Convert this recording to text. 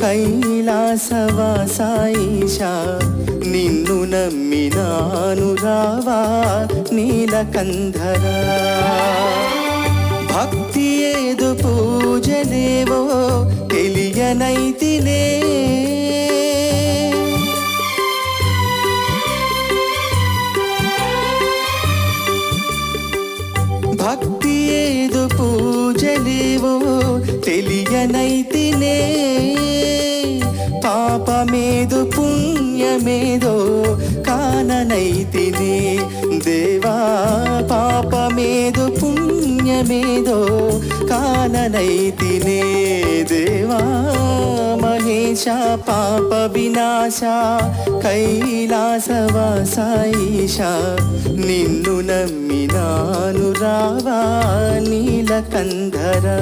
కైలాసవాస ఈశా నిన్ను నమ్మినాను రావా నీలకంధరా భక్తి ఏదు పూజలేవో తెలియనైతినే భక్తి ఏదు పూజలేవో తెలియనైతినే పాపమేదు పుణ్యమేదో కాననైతినే దేవా పాపమేదు పుణ్యమేదో కాననైతినే దేవా మహేశ పాప వినాశ కైలాసవాస ఈశా నిన్ను నమ్మినాను రావా నీలకంధరా